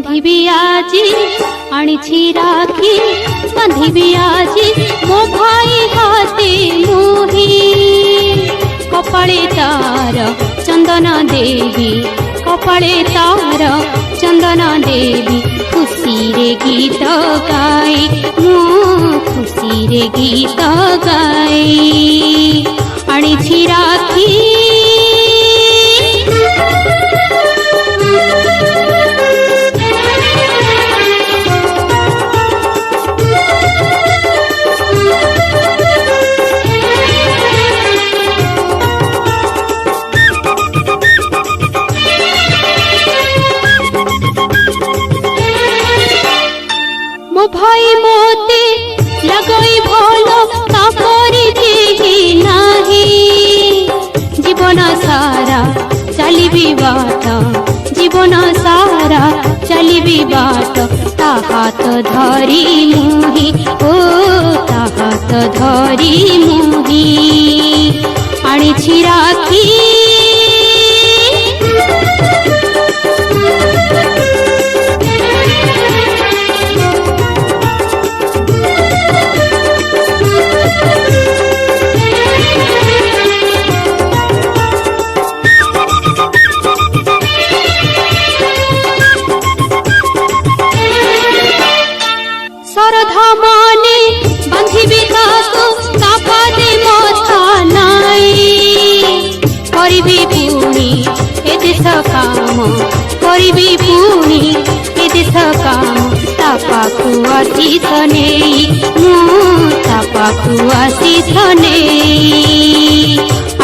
बांधिबी आजी आनिछि राखी बांधिबी आजी मो भाई हाथे मुही कपाळे तार चंदन देवी कपाळे तार चंदन देवी खुशी रे गीत गाई मु खुशी रे गीत गाई आनिछि राखी मो भाई मोते लगई भलो तापरी केही नाही जीवन सारा चलिबी बाट जीवन सारा चलिबी बाट ता हाथ धरी मुही ओ ता हाथ धरी मुही आनिछि राखी श्रद्धा माने बांधिबी ताको तापादे मथा नाई करिबी पुणी ए देश काम करिबी पुणी ए देश काम तापाकु आशीष नेई मु तापाकु आशीष नेई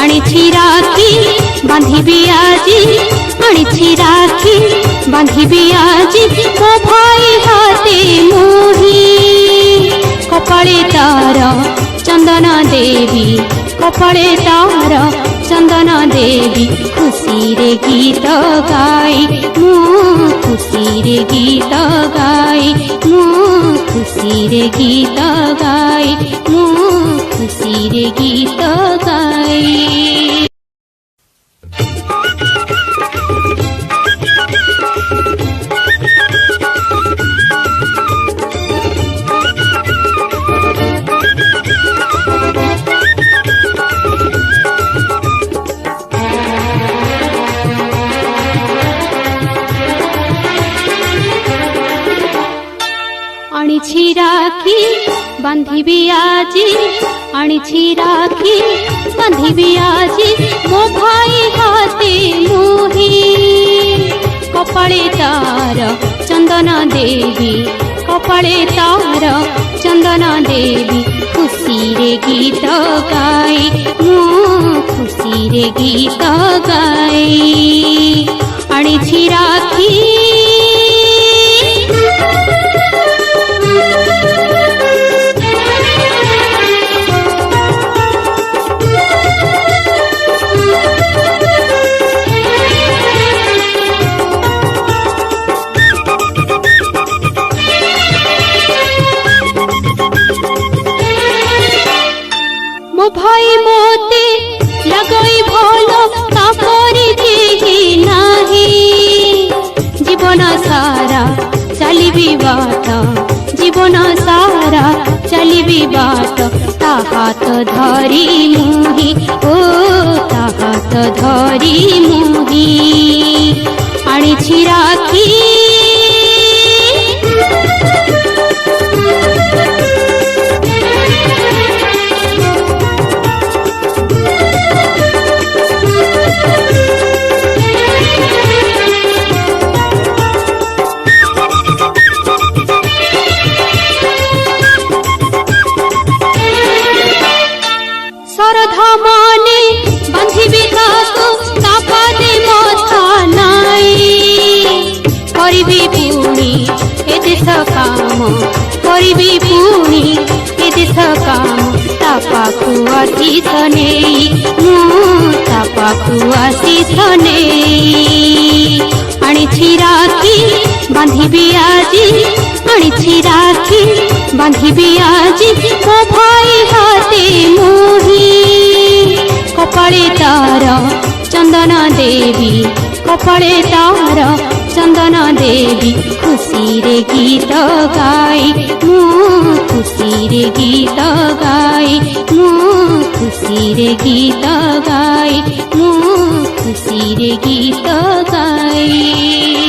आनिछि राखी बांधिबी आजी आनिछि राखी बांधिबी आजी मो भाई हाथे मुही कपाळे तार चंदन देवी कपाळे तार चंदन देवी खुशी रे गीत गाई मु खुशी रे गीत गाई मु खुशी रे गीत गाई मु खुशी रे गीत गाई आनिछि राखी बांधिबी आजी आनिछि राखी बांधिबी आजी मो भाई हाथे मुही कपाळे तार चंदन देवी कपाळे तार चंदन देवी खुशी रे गीत गाई मु खुशी रे गीत गाई आनिछि राखी मो भाई मोते लगई भलो तापरी केही नाही जीवन सारा चलिबी बाट जीवन सारा चलिबी बाट ता हाथ धरी मुही ओ ता हाथ धरी मुही आनिछि राखी श्रद्धा माने बांधिबी ताको तापादे मथा नाई करिबी पुणी ए देश काम करिबी पुणी ए देश काम तापाकु आशीष नेई मु तापाकु आशीष नेई आनिछि राखी बांधिबी आजी आनिछि राखी बांधिबी आजी मो भाई हाथे मुही कपाळे तार चंदन देवी कपाळे तार चंदन देवी खुशी रे गीत गाई मु खुशी रे गीत गाई मु खुशी रे गीत गाई मु खुशी रे गीत गाई।